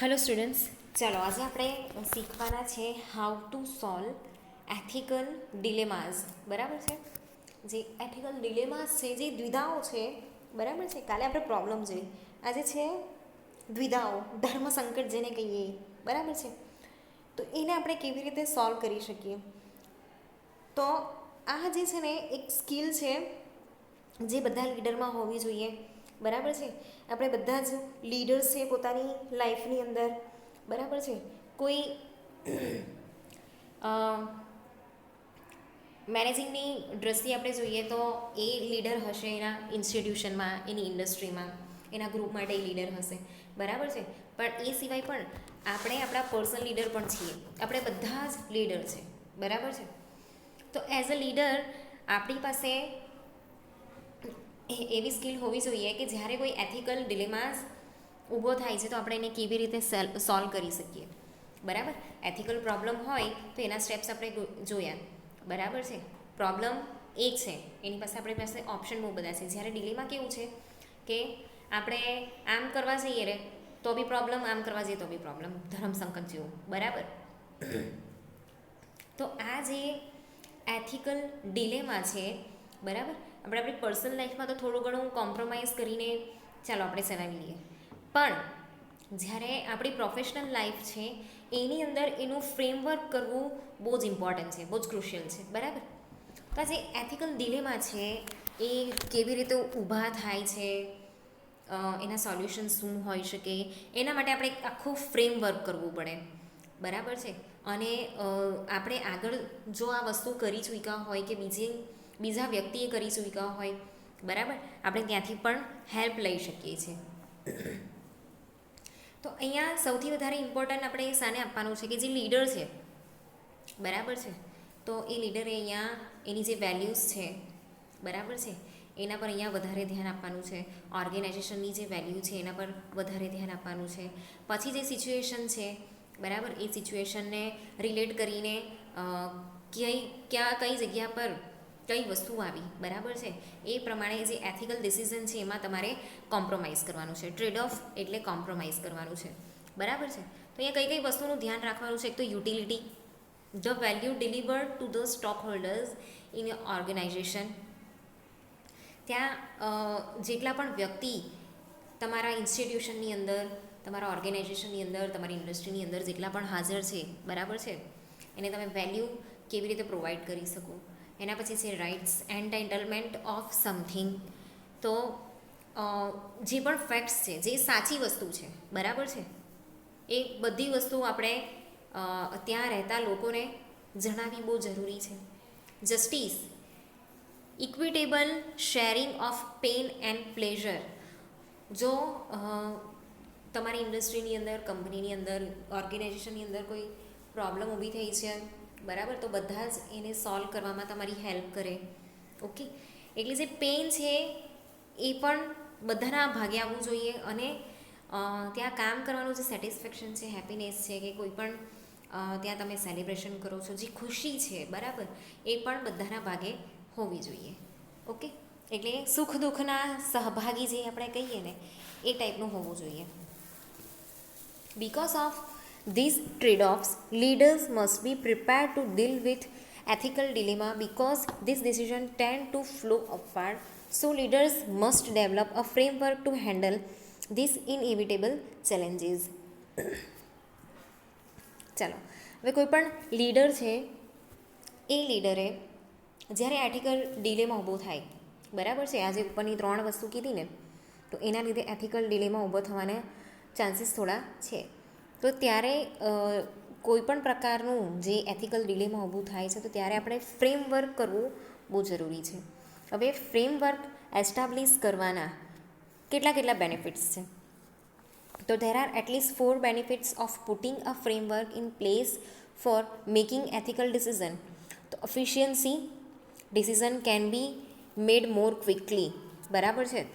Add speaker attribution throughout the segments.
Speaker 1: Hello students, ચાલો આજે આપણે શીખવાના છે હાઉ ટુ સોલ્વ એથિકલ ડિલેમાઝ. બરાબર છે? જે એથિકલ ડિલેમાઝ છે, જે દ્વિધાઓ છે, બરાબર છે. કાલે આપણે પ્રોબ્લેમ જોઈ, આજે છે દ્વિધાઓ, ધર્મ સંકટ જેને કહીએ, બરાબર છે. તો એને આપણે કેવી રીતે સોલ્વ કરી શકીએ? તો આ જે છે ને એક સ્કિલ છે જે બધા લીડરમાં હોવી જોઈએ. બરાબર છે? આપણે બધા જ લીડર્સ છે પોતાની લાઈફની અંદર, બરાબર છે. કોઈ મેનેજિંગની દ્રષ્ટિએ આપણે જોઈએ તો એ લીડર હશે એના ઇન્સ્ટિટ્યુશનમાં, એની ઇન્ડસ્ટ્રીમાં, એના ગ્રુપ માટે એ લીડર હશે, બરાબર છે. પણ એ સિવાય પણ આપણે આપણા પર્સનલ લીડર પણ છીએ. આપણે બધા જ લીડર છે, બરાબર છે. તો એઝ અ લીડર આપણી પાસે એવી સ્કિલ હોવી જોઈએ કે જ્યારે કોઈ એથિકલ ડિલેમાસ ઊભો થાય છે તો આપણે એને કેવી રીતે સોલ્વ કરી શકીએ. બરાબર? એથિકલ પ્રોબ્લેમ હોય તો એના સ્ટેપ્સ આપણે જોયા, બરાબર છે. પ્રોબ્લેમ એક છે, એની પાસે આપણી પાસે ઓપ્શન બહુ બધા છે. જ્યારે ડિલેમાં કેવું છે કે આપણે આમ કરવા જઈએ રે તો બી પ્રોબ્લેમ, આમ કરવા જઈએ તો બી પ્રોબ્લેમ, ધર્મ સંકટ જેવું, બરાબર. તો આ જે એથિકલ ડિલેમા છે, બરાબર, આપણે આપણી પર્સનલ લાઈફમાં તો થોડું ઘણું કોમ્પ્રોમાઇઝ કરીને ચાલો આપણે ચલાવી લઈએ, પણ જ્યારે આપણી પ્રોફેશનલ લાઈફ છે એની અંદર એનું ફ્રેમવર્ક કરવું બહુ જ ઇમ્પોર્ટન્ટ છે, બહુ જ ક્રુશિયલ છે, બરાબર. તો આ જે એથિકલ ડિલેમા છે એ કેવી રીતે ઊભા થાય છે, એના સોલ્યુશન શું હોઈ શકે, એના માટે આપણે આખું ફ્રેમવર્ક કરવું પડે, બરાબર છે. અને આપણે આગળ જો આ વસ્તુ કરી ચૂક્યા હોય કે બીજા વ્યક્તિએ કરી ચૂક્યા હોય, બરાબર, આપણે ત્યાંથી પણ હેલ્પ લઈ શકીએ છીએ. તો અહીંયા સૌથી વધારે ઇમ્પોર્ટન્ટ આપણે શાને આપવાનું છે કે જે લીડર છે, બરાબર છે. તો એ લીડરે અહીંયા એની જે વેલ્યુઝ છે, બરાબર છે, એના પર અહીંયા વધારે ધ્યાન આપવાનું છે. ઓર્ગેનાઇઝેશનની જે વેલ્યુ છે એના પર વધારે ધ્યાન આપવાનું છે. પછી જે સિચ્યુએશન છે, બરાબર, એ સિચ્યુએશનને રિલેટ કરીને કઈ જગ્યા પર કઈ વસ્તુ આવી, બરાબર છે, એ પ્રમાણે જે એથિકલ ડિસિઝન છે એમાં તમારે કોમ્પ્રોમાઇઝ કરવાનું છે. ટ્રેડ ઓફ એટલે કોમ્પ્રોમાઇઝ કરવાનું છે, બરાબર છે. તો અહીંયા કઈ વસ્તુનું ધ્યાન રાખવાનું છે? એક તો utility, the value delivered to the stock holders in organization. ત્યાં જેટલા પણ વ્યક્તિ તમારા ઇન્સ્ટિટ્યુશનની અંદર, તમારા ઓર્ગેનાઇઝેશનની અંદર, તમારી ઇન્ડસ્ટ્રીની અંદર જેટલા પણ હાજર છે, બરાબર છે, એને તમે વેલ્યુ કેવી રીતે પ્રોવાઈડ કરી શકો. એના પછી છે રાઇટ્સ, એન્ટાઇટલમેન્ટ ઓફ સમથિંગ. તો જે પણ ફેક્ટ્સ છે, જે સાચી વસ્તુ છે, બરાબર છે, એ બધી વસ્તુ આપણે ત્યાં રહેતા લોકોને જણાવવી બહુ જરૂરી છે. Justice, equitable sharing of pain and pleasure. જો તમારી ઇન્ડસ્ટ્રીની અંદર, કંપનીની અંદર, ઓર્ગેનાઇઝેશનની અંદર કોઈ પ્રોબ્લેમ ઊભી થઈ છે, બરાબર, તો બધા જ એને સોલ્વ કરવામાં તમારી હેલ્પ કરે. ઓકે, એટલે જે પેન છે એ પણ બધાના ભાગે આવવું જોઈએ. અને ત્યાં કામ કરવાનું જે સેટિસ્ફેક્શન છે, હેપીનેસ છે, કે કોઈ પણ ત્યાં તમે સેલિબ્રેશન કરો છો, જે ખુશી છે, બરાબર, એ પણ બધાના ભાગે હોવી જોઈએ. ઓકે, એટલે સુખ દુઃખના સહભાગી જે આપણે કહીએ ને, એ ટાઈપનું હોવું જોઈએ. Because of these trade-offs, leaders must be prepared to deal with ethical dilemma because this decision tend to flow upward. So leaders must develop a framework to handle these inevitable challenges. ચાલો, હવે કોઈ પણ leader છે એ લીડરે જ્યારે ethical ડિલેમાં ઊભો થાય, બરાબર છે, આજે ઉપરની 3 વસ્તુ કીધી ને, તો એના લીધે એથિકલ ડિલેમાં ઊભો થવાના ચાન્સીસ થોડા છે. તો ત્યારે કોઈ પણ પ્રકારનું જે એથિકલ ડિલેમાં ઊભું થાય છે તો ત્યારે આપણે ફ્રેમવર્ક કરવું બહુ જરૂરી છે. હવે ફ્રેમવર્ક એસ્ટાબ્લિશ કરવાના કેટલા બેનિફિટ્સ છે? તો there are at least 4 benefits of putting a framework in place for making ethical decision. તો efficiency, decision can be made more quickly, બરાબર છે.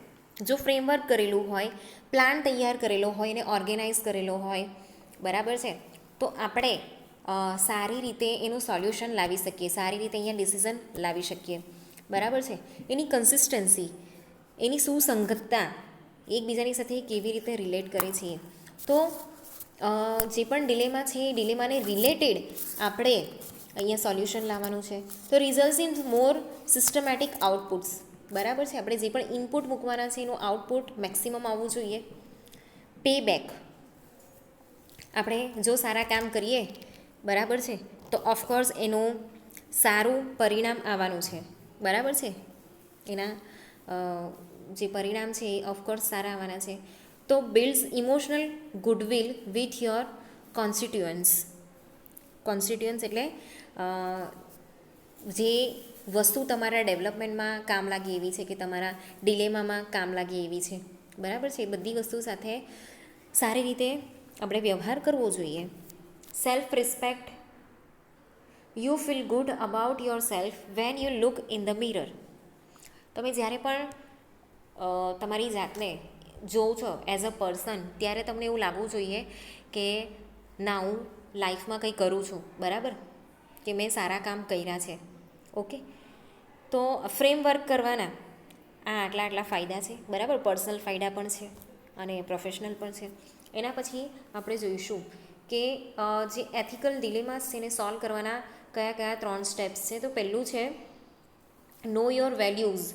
Speaker 1: જો ફ્રેમવર્ક કરેલું હોય, પ્લાન તૈયાર કરેલો હોય અને ઓર્ગેનાઇઝ કરેલો હોય, બરાબર છે, તો આપણે સારી રીતે એનું સોલ્યુશન લાવી શકીએ, સારી રીતે અહીંયા ડિસિઝન લાવી શકીએ, બરાબર છે. એની કન્સિસ્ટન્સી, એની સુસંગતતા, એકબીજાની સાથે કેવી રીતે રિલેટ કરે છે, તો જે પણ ડિલેમા છે એ ડિલેમાને રિલેટેડ આપણે અહીંયા સોલ્યુશન લાવવાનું છે. તો result in more systematic outputs, બરાબર છે. આપણે જે પણ ઇનપુટ મૂકવાના છે એનું આઉટપુટ મેક્સિમમ આવવું જોઈએ. પે બેક, આપણે જો સારા કામ કરીએ, બરાબર છે, તો ઓફકોર્સ એનું સારું પરિણામ આવવાનું છે, બરાબર છે. એના જે પરિણામ છે એ ઓફકોર્સ સારા આવવાના છે. તો builds emotional goodwill with your કોન્સ્ટિટ્યુઅન્સ. કોન્સ્ટિટ્યુઅન્સ એટલે જે વસ્તુ તમારા ડેવલપમેન્ટમાં કામ લાગે એવી છે કે તમારા ડિલેમામાં કામ લાગે એવી છે, બરાબર છે. એ બધી વસ્તુ સાથે સારી રીતે આપણે વ્યવહાર કરવો જોઈએ. Self respect, you feel good about your self when you look in the mirror. તમે જ્યારે પણ તમારી જાતને જોઉં છો એઝ અ પર્સન, ત્યારે તમને એવું લાગવું જોઈએ કે ના, હું લાઈફમાં કંઈ કરું છું, બરાબર, કે મેં સારા કામ કર્યા છે. ઓકે, તો ફ્રેમવર્ક કરવાના આ આટલા ફાયદા છે, બરાબર. પર્સનલ ફાયદા પણ છે અને પ્રોફેશનલ પણ છે. એના પછી આપણે જોઈશું કે જે એથિકલ ડિલેમાસ છે એને સોલ્વ કરવાના કયા કયા 3 સ્ટેપ્સ છે. તો પહેલું છે know your values.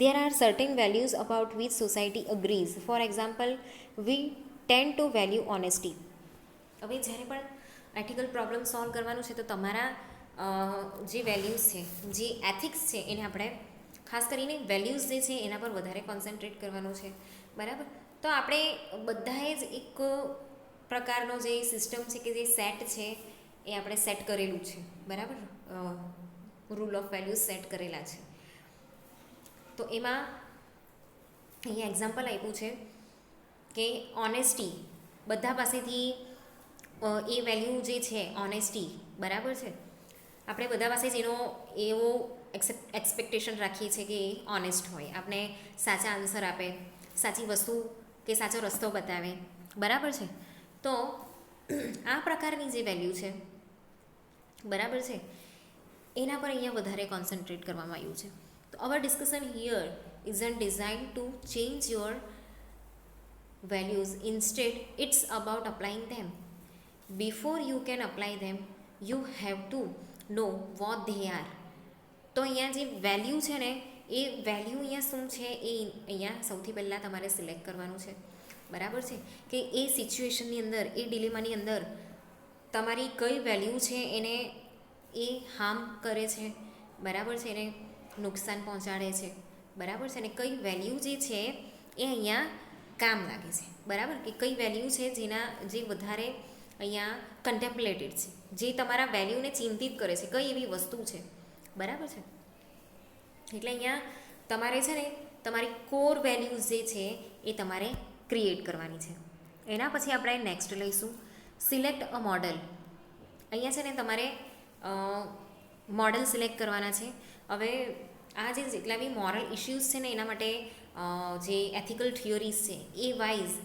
Speaker 1: There are certain values about which society agrees. For example, we tend to value honesty. હવે જ્યારે પણ એથિકલ પ્રોબ્લેમ સોલ્વ કરવાનું છે તો તમારા જે વેલ્યુઝ છે, જે એથિક્સ છે, એને આપણે ખાસ કરીને વેલ્યુઝ જે છે એના પર વધારે કોન્સન્ટ્રેટ કરવાનું છે, બરાબર. તો આપણે બધાએ જ એક પ્રકારનો જે સિસ્ટમ છે કે જે સેટ છે એ આપણે સેટ કરેલું છે, બરાબર. રૂલ ઓફ વેલ્યુઝ સેટ કરેલા છે. તો એમાં અહીંયા એક્ઝામ્પલ આપ્યું છે કે ઓનેસ્ટી, બધા પાસેથી એ વેલ્યુ જે છે ઓનેસ્ટી, બરાબર છે. આપણે બધા પાસે જ એનો એવો એક્સપેક્ટેશન રાખીએ છીએ કે એ ઓનેસ્ટ હોય, આપણે સાચા આન્સર આપે, સાચી વસ્તુ કે સાચો રસ્તો બતાવે, બરાબર છે. તો આ પ્રકારની જે વેલ્યુ છે, બરાબર છે, એના પર અહીંયા વધારે કોન્સન્ટ્રેટ કરવામાં આવ્યું છે. તો our discussion here isn't designed to change your values. Instead, it's about applying them. Before you can apply them, you have to know what they are. તો અહીંયા જે વેલ્યુ છે ને, એ વેલ્યુ અહીંયા શું છે એ અહીંયા સૌથી પહેલાં તમારે સિલેક્ટ કરવાનું છે, બરાબર છે. કે એ સિચ્યુએશનની અંદર, એ ડિલેમાની અંદર તમારી કઈ વેલ્યુ છે એને એ હાર્મ કરે છે, બરાબર છે, એને નુકસાન પહોંચાડે છે, બરાબર છે. અને કઈ વેલ્યુ જે છે એ અહીંયા કામ લાગે છે, બરાબર. કે કઈ વેલ્યુ છે જે વધારે અહીંયા કન્ટેમ્પલેટેડ છે, જે તમારા વેલ્યુને ચિંતિત કરે છે, કઈ એવી વસ્તુ છે, બરાબર છે. એટલે અહીંયા તમારે છે ને તમારી કોર વેલ્યુઝ જે છે એ તમારે ક્રિએટ કરવાની છે. એના પછી આપણે નેક્સ્ટ લઈશું સિલેક્ટ અ મોડલ. અહીંયા છે ને તમારે મોડલ સિલેક્ટ કરવાના છે. હવે આ જેટલા બી મોરલ ઇશ્યુઝ છે ને એના માટે જે એથિકલ થિયોરીઝ છે એ વાઇઝ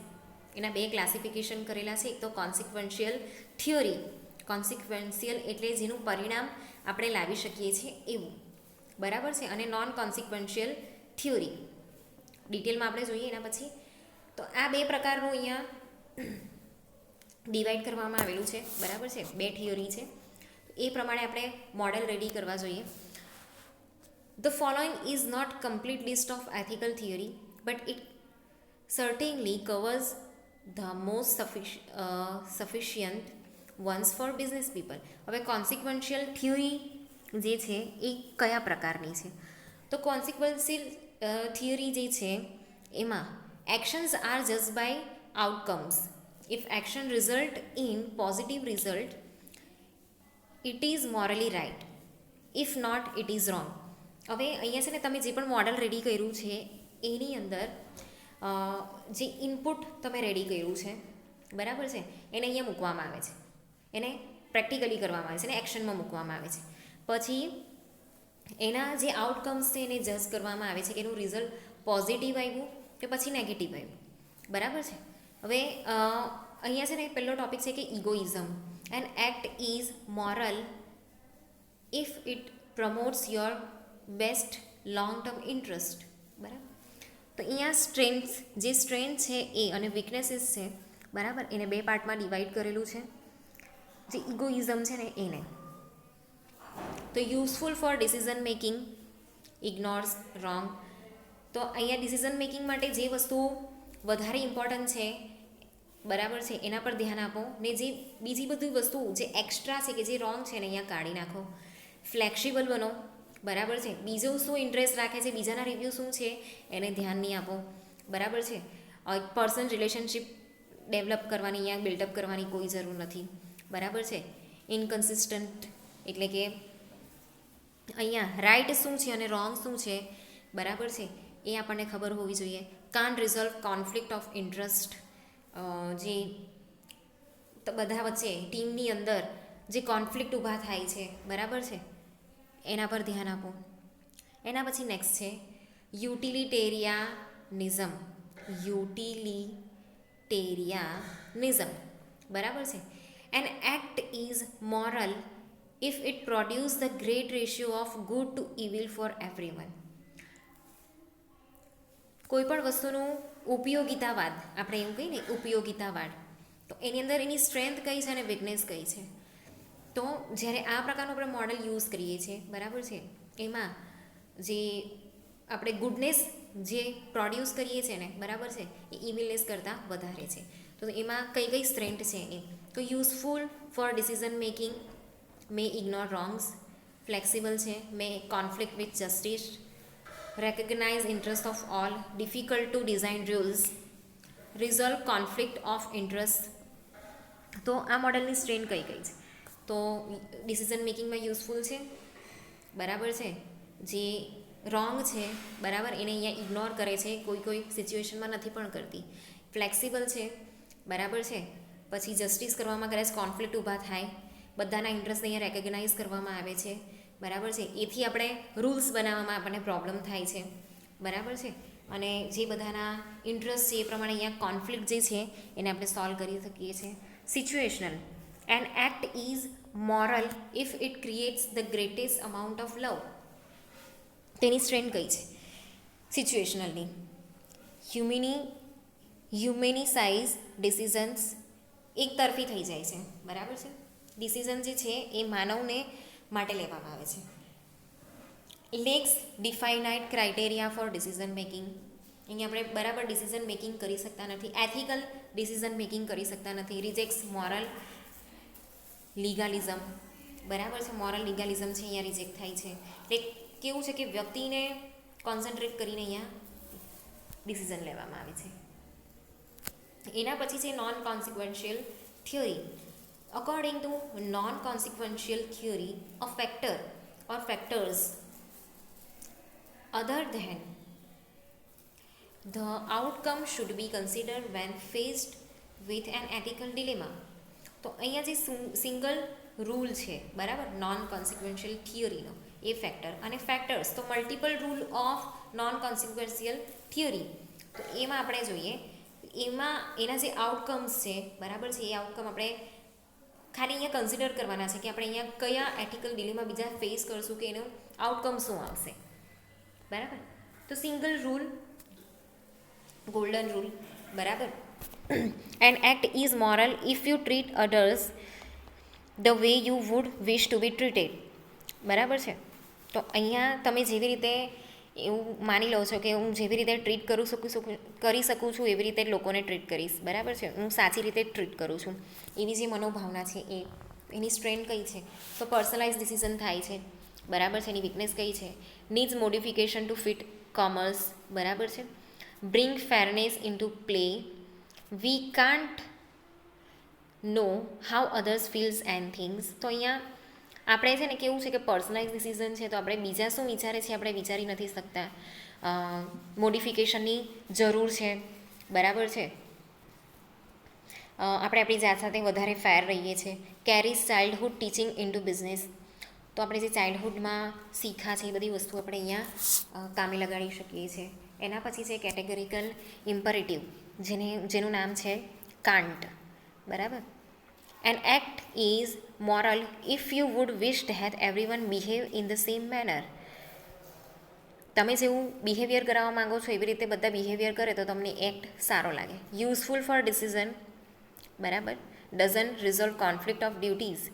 Speaker 1: એના 2 ક્લાસિફિકેશન કરેલા છે. એક તો કોન્સિક્વન્શિયલ થિયોરી, કોન્સિક્વન્શિયલ એટલે જેનું પરિણામ આપણે લાવી શકીએ છીએ એવું, બરાબર છે, અને નોન કોન્સિક્વન્શિયલ થિયોરી ડિટેલમાં આપણે જોઈએ એના પછી. તો આ 2 પ્રકારનું અહીંયા ડિવાઈડ કરવામાં આવેલું છે, બરાબર છે. 2 થિયોરી છે, એ પ્રમાણે આપણે મોડેલ રેડી કરવા જોઈએ. The following is not complete list of ethical theory, but it certainly covers the most sufficient ones for business people. હવે કોન્સિક્વન્શિયલ થિયોરી જે છે એ કયા પ્રકારની છે? તો કોન્સિક્વન્શિયલ થિયોરી જે છે એમાં actions are just by outcomes. If action result in positive result, it is morally right. If not, it is wrong. હવે અહીંયા છે ને તમે જે પણ મોડલ રેડી કર્યું છે એની અંદર જે ઇનપુટ તમે રેડી કર્યું છે, બરાબર છે, એને અહીંયા મૂકવામાં આવે છે, એને પ્રેક્ટિકલી કરવામાં આવે છે, એને એક્શનમાં મૂકવામાં આવે છે. પછી એના જે આઉટકમ્સ છે એને જજ કરવામાં આવે છે કે એનું રિઝલ્ટ પોઝિટિવ આવ્યું કે પછી નેગેટિવ આવ્યું, બરાબર છે. હવે અહીંયા છે ને પહેલો ટોપિક છે કે egoism. An act is moral if it promotes your best long term interest, બરાબર. તો અહીંયા સ્ટ્રેન્થ છે એ અને વીકનેસીસ છે બરાબર. એને 2 પાર્ટમાં ડિવાઈડ કરેલું છે, જે ઇગોઇઝમ છે ને એને. તો useful for decision making, ignores wrong. તો અહીંયા ડિસિઝન મેકિંગ માટે જે વસ્તુઓ વધારે ઇમ્પોર્ટન્ટ છે, બરાબર છે, એના પર ધ્યાન આપો, ને જે બીજી બધી વસ્તુ જે એક્સ્ટ્રા છે કે જે રોંગ છે ને અહીંયા કાઢી નાખો. ફ્લેક્સિબલ બનો, બરાબર છે. બીજો શું ઇન્ટરેસ્ટ રાખે છે, બીજાના રિવ્યૂ શું છે એને ધ્યાન નહીં આપો, બરાબર છે. પર્સનલ રિલેશનશિપ ડેવલપ કરવાની, અહીંયા બિલ્ડઅપ કરવાની કોઈ જરૂર નથી, બરાબર છે. ઇનકન્સિસ્ટન્ટ એટલે કે અહીંયા રાઇટ શું છે અને રોંગ શું છે, બરાબર છે, એ આપણને ખબર હોવી જોઈએ. Can't resolve conflict of interest, જે બધા વચ્ચે ટીમની અંદર જે કોન્ફ્લિક્ટ ઊભા થાય છે, બરાબર છે, એના પર ધ્યાન આપો. એના પછી નેક્સ્ટ છે યુટિલિટેરિયાનિઝમ. યુટિલિટેરિયાનિઝમ, બરાબર છે. An act is moral if it produce the great ratio of good to evil for everyone. કોઈ પણ વસ્તુનું ઉપયોગિતાવાદ, આપણે એવું કહીએ ને ઉપયોગિતાવાદ, તો એની અંદર એની સ્ટ્રેન્થ કઈ છે અને વીકનેસ કઈ છે. તો જ્યારે આ પ્રકારનું આપણે મોડલ યુઝ કરીએ છીએ, બરાબર છે, એમાં જે આપણે ગુડનેસ જે પ્રોડ્યુસ કરીએ છીએ ને, બરાબર છે, એ ઇવિલનેસ કરતાં વધારે છે. તો એમાં કઈ કઈ સ્ટ્રેન્થ છે એ. તો useful for decision making, may ignore wrongs. Flexible છે, may conflict with justice. recognize interest of all, difficult to design rules, resolve conflict of interest. તો આ મોડલની સ્ટ્રેન્થ કઈ કઈ છે? તો ડિસિઝન મેકિંગમાં યુઝફુલ છે, બરાબર છે. જે રોંગ છે, બરાબર, એને અહીંયા ઇગ્નોર કરે છે, કોઈ કોઈ સિચ્યુએશનમાં નથી પણ કરતી. ફ્લેક્સિબલ છે, બરાબર છે. પછી જસ્ટિસ કરવામાં કદાચ કોન્ફ્લિક્ટ ઊભા થાય, બધાના ઇન્ટરેસ્ટ અહીંયા રેકગ્નાઇઝ કરવામાં આવે છે, બરાબર છે. એથી આપણે રૂલ્સ બનાવવામાં આપણને પ્રોબ્લેમ થાય છે, બરાબર છે. અને જે બધાના ઇન્ટરેસ્ટ છે એ પ્રમાણે અહીંયા કોન્ફ્લિક્ટ જે છે એને આપણે સોલ્વ કરી શકીએ છીએ. Situational. An act is moral if it creates the greatest amount of love. તેની સ્ટ્રેન્થ કઈ છે સિચ્યુએશનલની? હ્યુમેનિસાઇઝ ડિસિઝન્સ એક તરફી થઈ જાય છે, બરાબર છે. ડિસિઝન જે છે એ માનવને માટે લેવામાં આવે છે. Lacks definite criteria for decision making. અહીંયા આપણે બરાબર ડિસિઝન મેકિંગ કરી શકતા નથી, એથિકલ ડિસિઝન મેકિંગ કરી શકતા નથી. રિજેક્ટ્સ મોરલ લીગાલિઝમ, બરાબર છે. મોરલ લીગાલિઝમ છે અહીંયા રિજેક્ટ થાય છે. એટલે કેવું છે કે વ્યક્તિને કોન્સન્ટ્રેટ કરીને અહીંયા ડિસિઝન લેવામાં આવે છે. એના પછી છે non consequential theory. According to non-consequential theory, a factor or factors other than the outcome should be considered when faced with an ethical dilemma. તો અહીંયા જે સિંગલ રૂલ છે, બરાબર, નોન કોન્સિક્વન્શિયલ થિયરીનો, એ ફેક્ટર. અને ફેક્ટર્સ તો multiple rule of non consequential theory. તો એમાં આપણે જોઈએ, એમાં એના જે આઉટકમ્સ છે, બરાબર છે, એ આઉટકમ આપણે ખાલી અહીંયા કન્સિડર કરવાના છે કે આપણે અહીંયા કયા એથિકલ ડિલેમાં બીજા ફેસ કરશું કે એનું આઉટકમ શું આવશે, બરાબર. તો સિંગલ રૂલ, ગોલ્ડન રૂલ, બરાબર. An act is moral if you treat others the way you would wish to be treated, બરાબર છે. તો અહીંયા તમે જેવી રીતે એવું માની લો છો કે હું જેવી રીતે ટ્રીટ કરી શકું છું એવી રીતે લોકોને ટ્રીટ કરીશ, બરાબર છે. હું સાચી રીતે ટ્રીટ કરું છું, એવી જે મનોભાવના છે એ. એની સ્ટ્રેન્થ કઈ છે? તો પર્સનલાઇઝ ડિસિઝન થાય છે, બરાબર છે. એની વીકનેસ કઈ છે? Needs modification to fit commerce, બરાબર છે. Bring fairness in to play. We can't know how others feels and things. તો અહીંયા આપણે છે ને કેવું છે કે પર્સનલાઇઝ ડિસિઝન છે, તો આપણે બીજા શું વિચારે છે આપણે વિચારી નથી શકતા. મોડિફિકેશનની જરૂર છે, બરાબર છે. આપણે આપણી જાત સાથે વધારે ફેર રહીએ છીએ. Carries childhood teaching into business. તો આપણે જે ચાઇલ્ડહુડમાં શીખા છે એ બધી વસ્તુ આપણે અહીંયા કામે લગાડી શકીએ છીએ. એના પછી છે કેટેગરિકલ ઇમ્પરેટિવ, જેનું નામ છે કાન્ટ, બરાબર. An act is moral if you would wish that everyone behave in the same manner. તમે જેવું બિહેવિયર કરાવવા માંગો છો એવી રીતે બધા બિહેવિયર કરે તો તમને એક્ટ સારો લાગે. યુઝફુલ ફોર ડિસિઝન બરાબર. Doesn't resolve conflict of duties.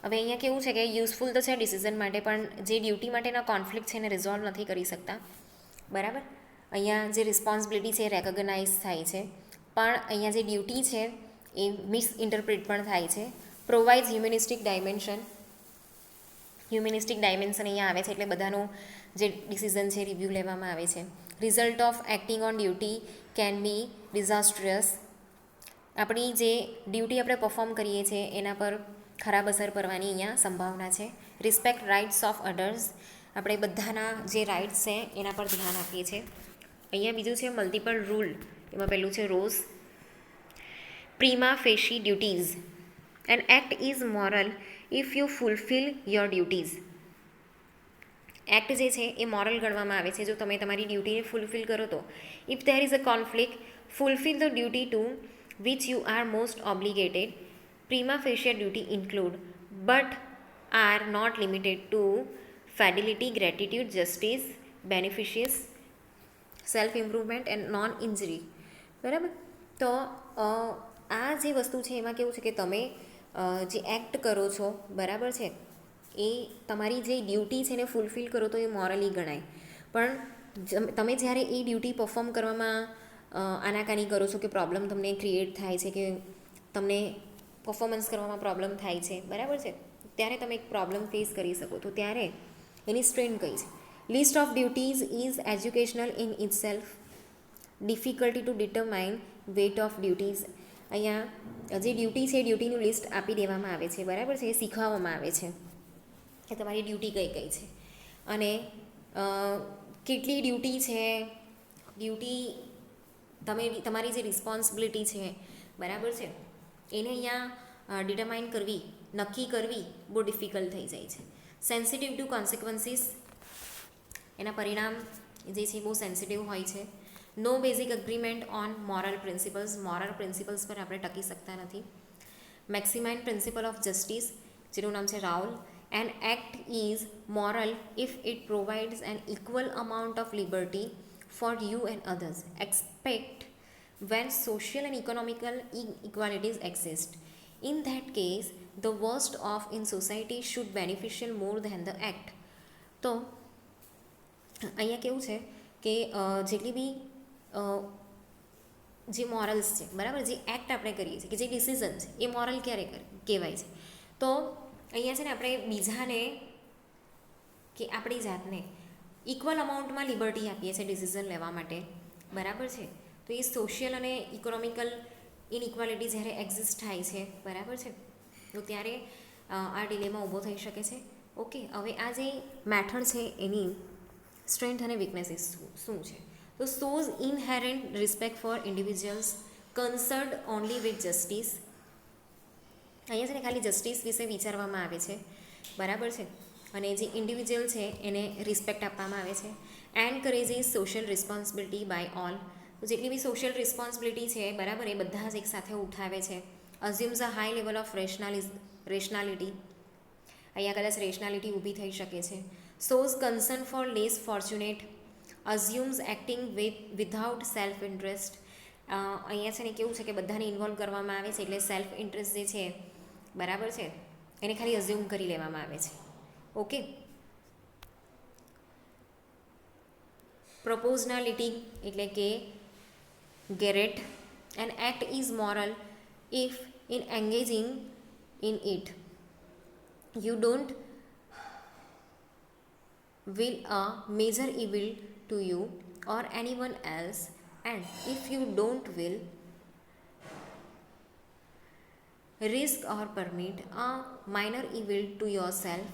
Speaker 1: હવે અહીંયા કેવું છે કે યુઝફુલ તો છે ડિસિઝન માટે, પણ જે ડ્યુટી માટેના કોન્ફ્લિક્ટ છે એને રિઝોલ્વ નથી કરી શકતા. બરાબર. અહીંયા જે રિસ્પોન્સિબિલિટી છે એ રેકોગ્નાઇઝ થાય છે, પણ અહીંયા જે ડ્યુટી છે એ મિસઇન્ટરપ્રિટ પણ થાય છે. Provides humanistic dimension. Humanistic dimension અહીંયા આવે છે એટલે બધાનું જે ડિસિઝન છે રિવ્યૂ લેવામાં આવે છે. Result of acting on duty can be disastrous. આપણી જે ડ્યુટી આપણે પરફોર્મ કરીએ છીએ એના પર ખરાબ અસર પડવાની અહીંયા સંભાવના છે. Respect rights of others. આપણે બધાના જે રાઇટ્સ છે એના પર ધ્યાન આપીએ છીએ. અહીંયા બીજું છે મલ્ટિપલ રૂલ. એમાં પહેલું છે Ross. Prima facie duties. An act is moral if you fulfil your duties. Act જે છે એ મોરલ ગણવામાં આવે છે જો તમે તમારી ડ્યુટીને ફૂલફિલ કરો તો. If there is a conflict, fulfil the duty to which you are most obligated. Prima facie duty include but are not limited to fidelity, gratitude, justice, beneficence, self improvement and non injury. બરાબર. તો આ જે વસ્તુ છે એમાં કેવું છે કે તમે જે એક્ટ કરો છો, બરાબર છે, એ તમારી જે ડ્યુટી છે એને ફૂલફિલ કરો તો એ મોરલી ગણાય. પણ તમે જ્યારે એ ડ્યુટી પરફોર્મ કરવામાં આનાકાની કરો છો કે પ્રોબ્લેમ તમને ક્રિએટ થાય છે કે તમને પરફોર્મન્સ કરવામાં પ્રોબ્લેમ થાય છે, બરાબર છે, ત્યારે તમે એક પ્રોબ્લેમ ફેસ કરી શકો. તો ત્યારે એની સ્ટ્રેન્થ કઈ છે? List of duties is educational in it self. Difficulty two determine weight of duties. અહીંયા જે ડ્યુટી છે ડ્યુટીનું લિસ્ટ આપી દેવામાં આવે છે, બરાબર છે, એ શીખવવામાં આવે છે કે તમારી ડ્યુટી કઈ કઈ છે અને કેટલી ડ્યુટી છે. ડ્યુટી તમારી જે રિસ્પોન્સિબિલિટી છે, બરાબર છે, એને અહીંયા ડિટરમાઇન કરવી, નક્કી કરવી બહુ ડિફિકલ્ટ થઈ જાય છે. Sensitive to consequences. એના પરિણામ જે છે બહુ સેન્સિટિવ હોય છે. No basic agreement on moral principles. Moral principles પર આપણે ટકી શકતા નથી. મેક્સિમાઇન પ્રિન્સિપલ ઓફ જસ્ટિસ, જેનું નામ છે Raul. An act is moral if it provides an equal amount of liberty for you and others, except when social and economical inequalities exist. In that case, the worst off in society should beneficial more than the act. તો અહીંયા કેવું છે કે જેટલી બી જે morals છે, બરાબર, જે એક્ટ આપણે કરીએ છીએ કે જે ડિસિઝન છે એ મોરલ ક્યારે કહેવાય છે? તો અહીંયા છે ને આપણે બીજાને કે આપણી જાતને ઇક્વલ અમાઉન્ટમાં લિબર્ટી આપીએ છીએ ડિસિઝન લેવા માટે, બરાબર છે. તો એ સોશિયલ અને ઇકોનોમિકલ ઇનઇક્વાલિટી જ્યારે એક્ઝિસ્ટ થાય છે, બરાબર છે, તો ત્યારે આ ડિલેમાં ઊભો થઈ શકે છે. ઓકે, હવે આ જે મેથડ છે એની સ્ટ્રેન્થ અને વીકનેસીસ શું છે? તો shows inherent respect for individuals, concerned only with justice. અહીંયા છે ને ખાલી જસ્ટિસ વિશે વિચારવામાં આવે છે, બરાબર છે, અને જે ઇન્ડિવિજ્યુઅલ છે એને રિસ્પેક્ટ આપવામાં આવે છે. એન્કરેજીસ સોશિયલ રિસ્પોન્સિબિલિટી બાય ઓલ. તો જેટલી બી સોશિયલ રિસ્પોન્સિબિલિટી છે, બરાબર, એ બધા જ એકસાથે ઉઠાવે છે. Assumes a high level of rationality. અહીંયા કદાચ રેશનાલિટી ઊભી થઈ શકે છે. Shows concern for less fortunate. Assumes acting without self interest. અહીંયા છે ને કેવું છે કે બધાને ઇન્વોલ્વ કરવામાં આવે છે એટલે સેલ્ફ ઇન્ટરેસ્ટ જે છે, બરાબર છે, એને ખાલી અઝ્યુમ કરી લેવામાં આવે છે. ઓકે. પ્રોપોઝનાલિટી એટલે કે ગેરેટ. An act is moral if in engaging in it you don't will a major evil to you or anyone else, and if you don't will risk or permit a minor evil to yourself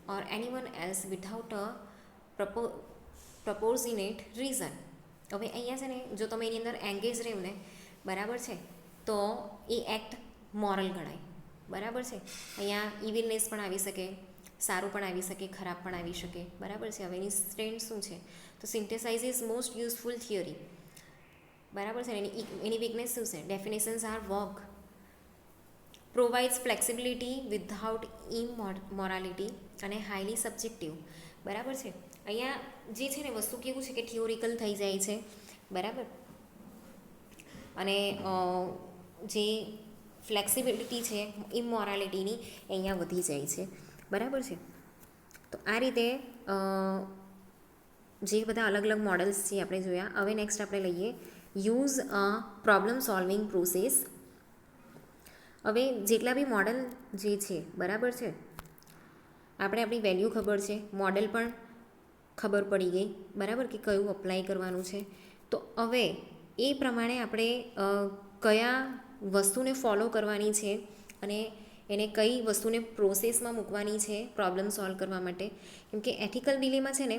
Speaker 1: or anyone else without a proportionate reason. હવે અહીંયા છે ને જો તમે એની અંદર engage રહ્યો ને, બરાબર છે, તો એ એક્ટ મોરલ ગણાય, બરાબર છે. અહીંયા ઇવિલનેસ પણ આવી શકે, સારું પણ આવી શકે, ખરાબ પણ આવી શકે, બરાબર છે. હવે એની સ્ટ્રેન્થ શું છે? તો synthesize is most useful theory, બરાબર છે. એની વીકનેસ શું છે? Definitions are vague. Provides flexibility without immorality અને હાઈલી સબ્જેક્ટિવ, બરાબર છે. અહીંયા જે છે ને વસ્તુ કેવું છે કે થિયોરિકલ થઈ જાય છે, બરાબર, અને જે ફ્લેક્સિબિલિટી છે ઇમોરાલિટીની અહીંયા વધી જાય છે, બરાબર છે. તો આ રીતે જે બધા અલગ અલગ મોડલ્સ છે આપણે જોયા. હવે નેક્સ્ટ આપણે લઈએ યુઝ પ્રોબ્લેમ સોલ્વિંગ પ્રોસેસ. હવે જેટલા બી મોડલ જે છે, બરાબર છે, આપણે આપણી વેલ્યુ ખબર છે, મોડલ પણ ખબર પડી ગઈ, બરાબર, કે કયું અપ્લાય કરવાનું છે. તો હવે એ પ્રમાણે આપણે કયા વસ્તુને ફોલો કરવાની છે અને એને કઈ વસ્તુને પ્રોસેસમાં મૂકવાની છે પ્રોબ્લેમ સોલ્વ કરવા માટે. કેમ કે એથિકલ ડિલેમાં છે ને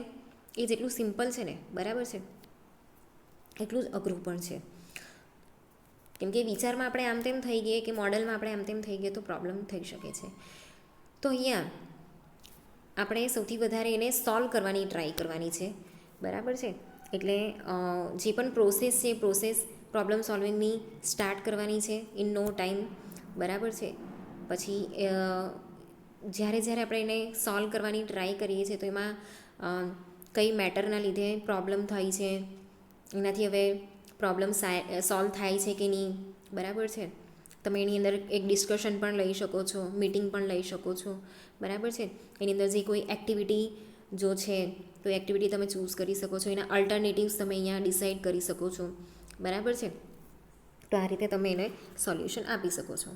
Speaker 1: એ જેટલું સિમ્પલ છે ને, બરાબર છે, એટલું જ અઘરું પણ છે. કેમ કે વિચારમાં આપણે આમ તેમ થઈ ગઈએ કે મોડલમાં આપણે આમ તેમ થઈ ગઈએ તો પ્રોબ્લેમ થઈ શકે છે. તો અહીંયા આપણે સૌથી વધારે એને સોલ્વ કરવાની ટ્રાય કરવાની છે, બરાબર છે. એટલે જે પણ પ્રોસેસ છે એ પ્રોસેસ પ્રોબ્લેમ સોલ્વિંગની સ્ટાર્ટ કરવાની છે ઇન નો ટાઈમ, બરાબર છે. પછી જ્યારે આપણે એને સોલ્વ કરવાની ટ્રાય કરીએ છીએ તો એમાં કઈ મેટરના લીધે પ્રોબ્લેમ થાય છે, એનાથી હવે પ્રોબ્લેમ સોલ્વ થાય છે કે નહીં, બરાબર છે. તમે એની અંદર એક ડિસ્કશન પણ લઈ શકો છો, મીટિંગ પણ લઈ શકો છો, બરાબર છે. એની અંદર જે કોઈ એક્ટિવિટી જો છે તો એક્ટિવિટી તમે ચૂઝ કરી શકો છો, એના અલ્ટરનેટિવ્સ તમે અહીંયા ડિસાઇડ કરી શકો છો, બરાબર છે. તો આ રીતે તમે એને સોલ્યુશન આપી શકો છો.